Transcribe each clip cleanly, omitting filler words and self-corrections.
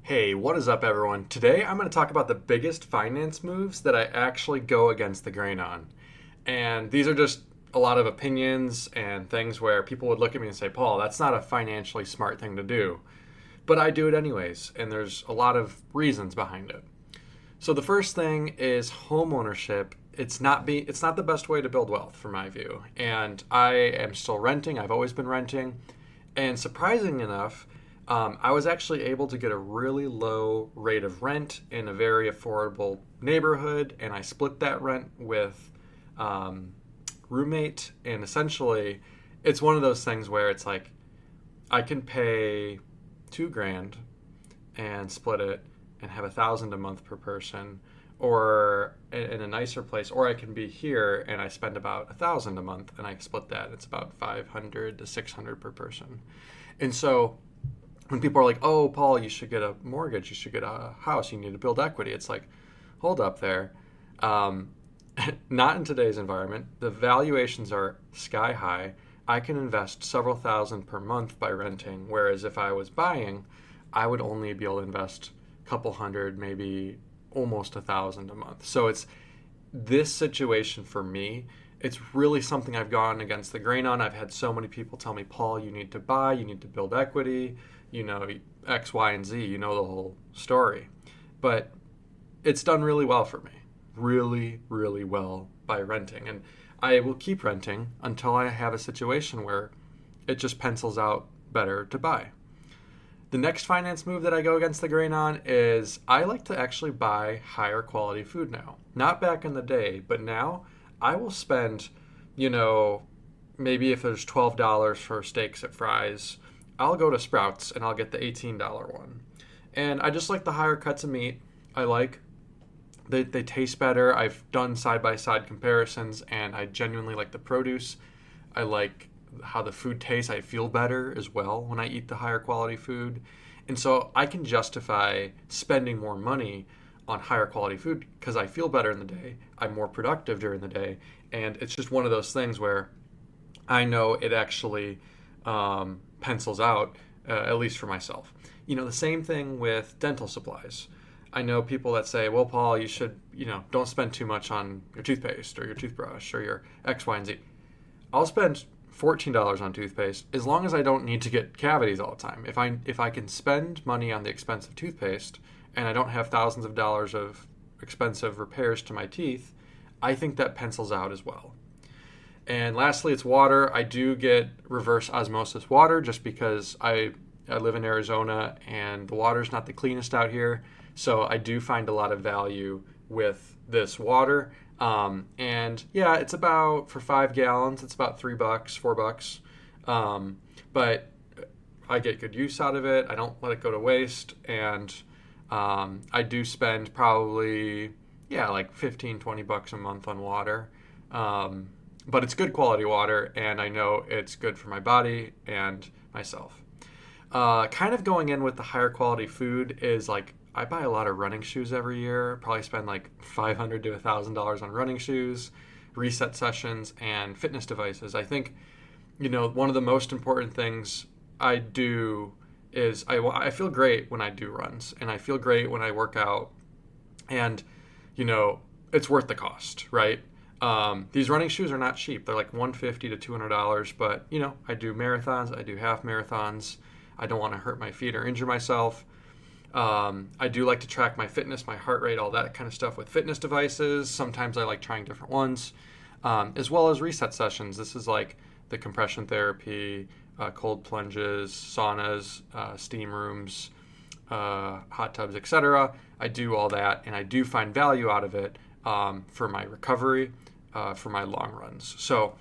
Hey, what is up, everyone? Today I'm going to talk about the biggest finance moves that I actually go against the grain on. And these are just a lot of opinions and things where people would look at me and say, Paul, that's not a financially smart thing to do. But I do it anyways, and there's a lot of reasons behind it. So the first thing is home ownership. It's not the best way to build wealth from my view. And I am still renting. I've always been renting. And surprising enough, I was actually able to get a really low rate of rent in a very affordable neighborhood, and I split that rent with roommate. And essentially, it's one of those things where it's like I can pay 2 grand and split it and have 1,000 a month per person, or in a nicer place, or I can be here and I spend about 1,000 a month and I split that. It's about 500 to 600 per person, and so when people are like, "Oh, Paul, you should get a mortgage. You should get a house. You need to build equity." It's like, hold up there. Um, Not in today's environment. The valuations are sky high. I can invest several thousand per month by renting, whereas if I was buying, I would only be able to invest a couple hundred, maybe almost 1,000 a month. So it's this situation for me. It's really something I've gone against the grain on. I've had so many people tell me, Paul, you need to buy, you need to build equity, X, Y, and Z, the whole story. But it's done really well for me, really, really well by renting. And I will keep renting until I have a situation where it just pencils out better to buy. The next finance move that I go against the grain on is I like to actually buy higher quality food now. Not back in the day, but now I will spend, you know, maybe if there's $12 for steaks at Fry's, I'll go to Sprouts and I'll get the $18 one. And I just like the higher cuts of meat. I like they taste better. I've done side by side comparisons and I genuinely like the produce. I like how the food tastes. I feel better as well when I eat the higher quality food. And so I can justify spending more money on higher quality food because I feel better in the day. I'm more productive during the day. And it's just one of those things where I know it actually pencils out, at least for myself. The same thing with dental supplies. I know people that say, well, Paul, you should, don't spend too much on your toothpaste or your toothbrush or your X, Y, and Z. I'll spend $14 on toothpaste as long as I don't need to get cavities all the time. If I can spend money on the expensive toothpaste and I don't have thousands of dollars of expensive repairs to my teeth, I think that pencils out as well. And lastly, it's water. I do get reverse osmosis water just because I live in Arizona and the water's not the cleanest out here. So I do find a lot of value with this water. And yeah, it's about, for 5 gallons, it's about $3, $4. But I get good use out of it. I don't let it go to waste. And I do spend probably, like 15, $20 a month on water. But it's good quality water, and I know it's good for my body and myself. Kind of going in with the higher quality food is like, I buy a lot of running shoes every year. Probably spend like $500 to $1,000 on running shoes, reset sessions, and fitness devices. I think, one of the most important things I do is I feel great when I do runs, and I feel great when I work out, and, it's worth the cost, right? These running shoes are not cheap. They're like $150 to $200, but, I do marathons, I do half marathons. I don't want to hurt my feet or injure myself. I do like to track my fitness, my heart rate, all that kind of stuff with fitness devices. Sometimes I like trying different ones, as well as reset sessions. This is like the compression therapy, cold plunges, saunas, steam rooms, hot tubs, etc. I do all that, and I do find value out of it for my recovery, for my long runs. So,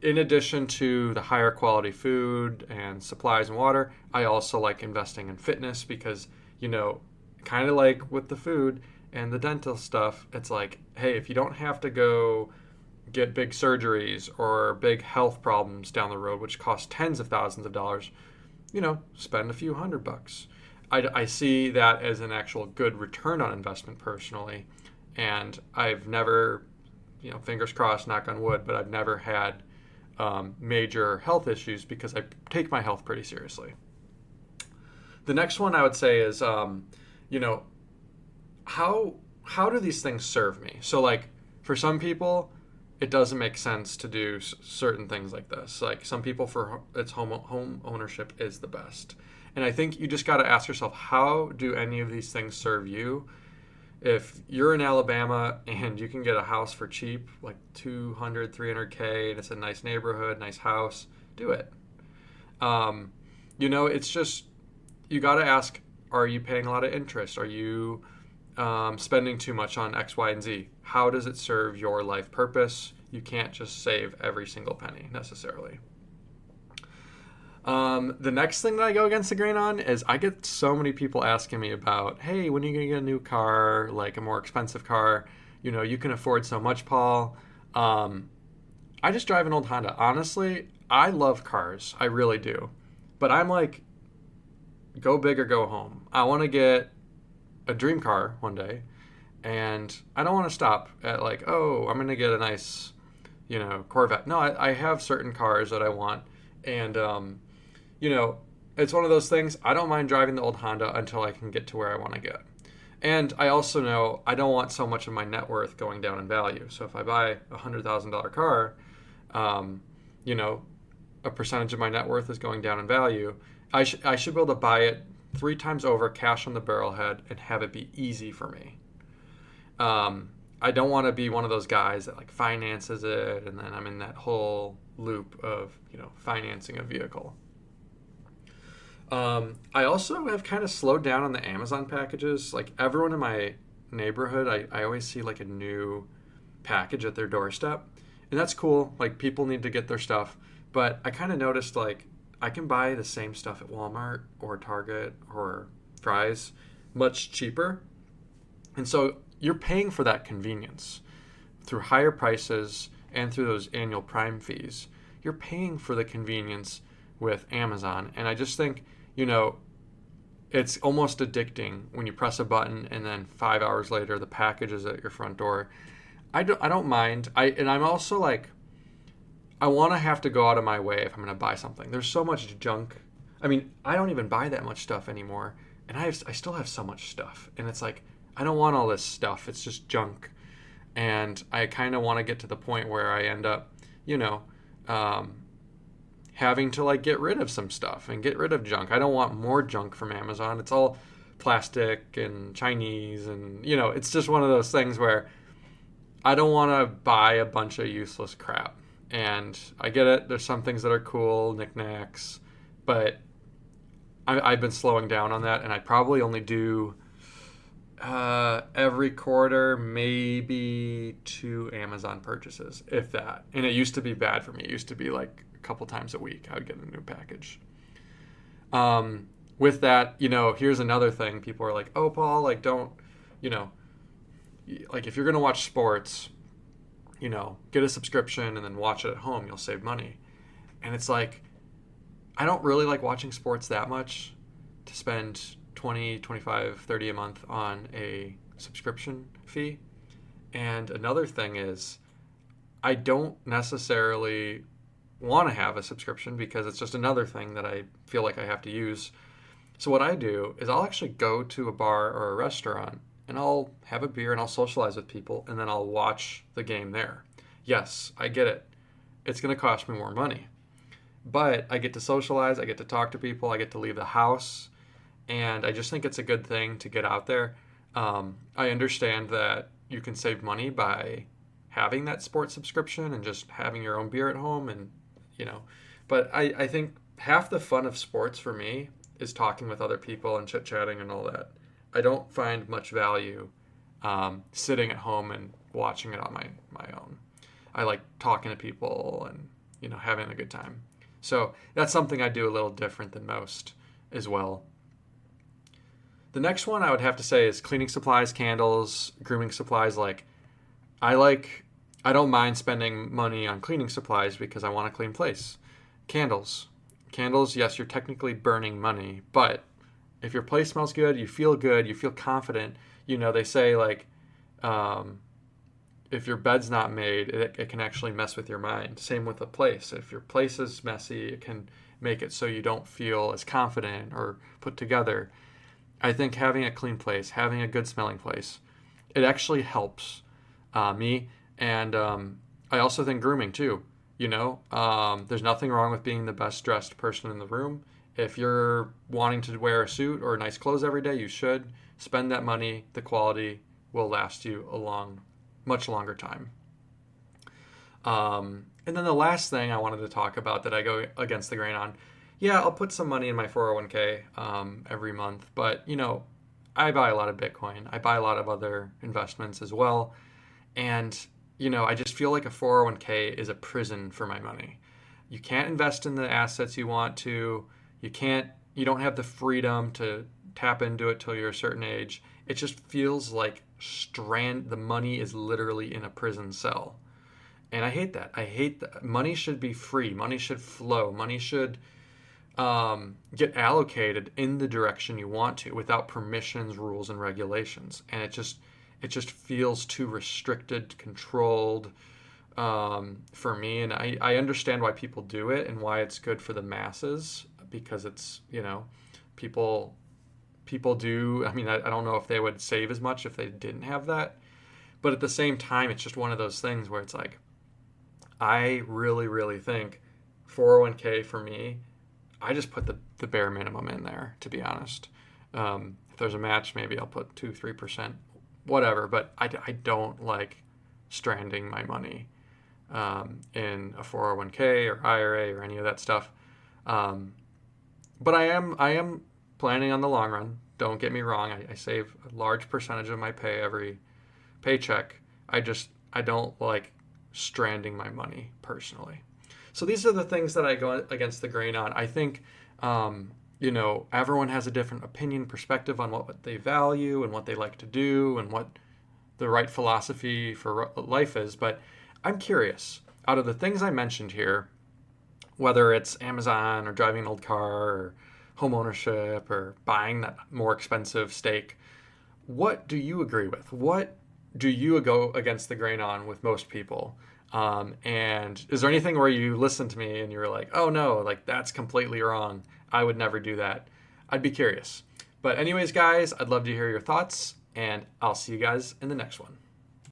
in addition to the higher quality food and supplies and water, I also like investing in fitness because, kind of like with the food and the dental stuff, it's like, hey, if you don't have to go get big surgeries or big health problems down the road, which cost tens of thousands of dollars, spend a few $100. I see that as an actual good return on investment personally. And I've never, fingers crossed, knock on wood, but I've never had major health issues because I take my health pretty seriously. The next one I would say is, you know, how how do these things serve me? So like for some people, it doesn't make sense to do certain things like this. Like some people, for it's home ownership is the best. And I think you just got to ask yourself, how do any of these things serve you? If you're in Alabama and you can get a house for cheap, like 200, 300K, and it's a nice neighborhood, nice house, do it. It's just, you got to ask, are you paying a lot of interest? Are you spending too much on X, Y, and Z? How does it serve your life purpose? You can't just save every single penny necessarily. The next thing that I go against the grain on is I get so many people asking me about, hey, when are you going to get a new car, like a more expensive car? You can afford so much, Paul. I just drive an old Honda. Honestly, I love cars. I really do. But I'm like, go big or go home. I want to get a dream car one day, and I don't want to stop at like, oh, I'm going to get a nice, Corvette. No, I have certain cars that I want, and it's one of those things. I don't mind driving the old Honda until I can get to where I want to get. And I also know I don't want so much of my net worth going down in value. So if I buy a $100,000 car, a percentage of my net worth is going down in value. I should be able to buy it 3 times over, cash on the barrelhead, and have it be easy for me. I don't want to be one of those guys that like finances it, and then I'm in that whole loop of financing a vehicle. I also have kind of slowed down on the Amazon packages. Like everyone in my neighborhood, I always see like a new package at their doorstep, and that's cool. Like people need to get their stuff, but I kind of noticed like I can buy the same stuff at Walmart or Target or Fry's much cheaper. And so you're paying for that convenience through higher prices and through those annual Prime fees. You're paying for the convenience with Amazon. And I just think, it's almost addicting when you press a button and then 5 hours later the package is at your front door. I don't mind. I'm also like, I want to have to go out of my way if I'm going to buy something. There's so much junk. I mean, I don't even buy that much stuff anymore, and I still have so much stuff. And it's like, I don't want all this stuff. It's just junk. And I kind of want to get to the point where I end up, having to like get rid of some stuff and get rid of junk. I don't want more junk from Amazon. It's all plastic and Chinese, and it's just one of those things where I don't want to buy a bunch of useless crap. And I get it. There's some things that are cool, knickknacks, but I've been slowing down on that, and I probably only do every quarter, maybe 2 Amazon purchases, if that. And it used to be bad for me. It used to be like a couple times a week I would get a new package. With that, here's another thing. People are like, oh, Paul, like don't, like if you're going to watch sports, get a subscription and then watch it at home. You'll save money. And it's like, I don't really like watching sports that much to spend 20, 25, 30 a month on a subscription fee. And another thing is, I don't necessarily want to have a subscription because it's just another thing that I feel like I have to use. So what I do is I'll actually go to a bar or a restaurant and I'll have a beer and I'll socialize with people, and then I'll watch the game there. Yes, I get it. It's going to cost me more money. But I get to socialize, I get to talk to people, I get to leave the house, and I just think it's a good thing to get out there. I understand that you can save money by having that sports subscription and just having your own beer at home, and but I think half the fun of sports for me is talking with other people and chit-chatting and all that. I don't find much value sitting at home and watching it on my own. I like talking to people and having a good time. So that's something I do a little different than most as well. The next one I would have to say is cleaning supplies, candles, grooming supplies. I don't mind spending money on cleaning supplies because I want a clean place. Candles, yes, you're technically burning money, but if your place smells good, you feel confident. They say like, if your bed's not made, it can actually mess with your mind. Same with a place. If your place is messy, it can make it so you don't feel as confident or put together. I think having a clean place, having a good smelling place, it actually helps me. And I also think grooming too. There's nothing wrong with being the best dressed person in the room. If you're wanting to wear a suit or nice clothes every day, you should spend that money. The quality will last you a much longer time. And then the last thing I wanted to talk about that I go against the grain on, yeah, I'll put some money in my 401k every month, but I buy a lot of Bitcoin. I buy a lot of other investments as well, and I just feel like a 401k is a prison for my money. You can't invest in the assets you want to. You don't have the freedom to tap into it till you're a certain age. It just feels like the money is literally in a prison cell. And I hate that. I hate that. Money should be free. Money should flow. Money should get allocated in the direction you want to without permissions, rules, and regulations. And it just feels too restricted, controlled for me. And I understand why people do it and why it's good for the masses, because it's, people do. I mean, I don't know if they would save as much if they didn't have that. But at the same time, it's just one of those things where it's like, I really, really think 401k for me, I just put the bare minimum in there, to be honest. If there's a match, maybe I'll put 2-3%, whatever. But I don't like stranding my money in a 401k or IRA or any of that stuff. But I am planning on the long run. Don't get me wrong. I save a large percentage of my pay every paycheck. I don't like stranding my money personally. So these are the things that I go against the grain on. I think, everyone has a different opinion, perspective on what they value and what they like to do and what the right philosophy for life is. But I'm curious, out of the things I mentioned here, whether it's Amazon or driving an old car or home ownership or buying that more expensive steak, what do you agree with? What do you go against the grain on with most people? And is there anything where you listened to me and you were like, oh no, like that's completely wrong. I would never do that. I'd be curious. But anyways, guys, I'd love to hear your thoughts, and I'll see you guys in the next one.